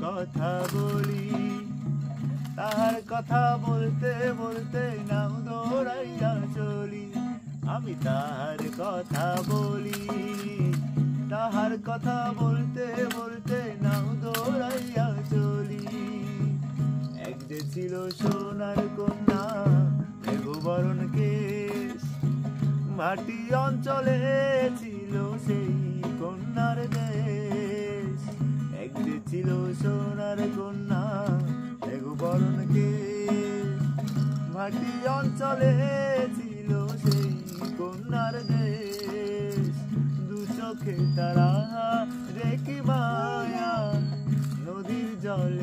কথা বলি। তাহার কথা বলতে বলতে নাও দৌড়াইয়া চলি। আমি তাহার কথা বলি, তাহার কথা বলতে বলতে নাও দৌড়াইয়া চলি। এক যে ছিল সোনার কন্যা, মেঘবরণ কেশ, মাটি অঞ্চলে ছিল সেই কন্যার দেশ। এক যে ছিল সোনার কন্যা, মেঘবরণ কেশ, মাটি অঞ্চলে ছিল সেই কন্যার দেশ। দু চোখে তারা দেখি মায়া, নদীর জল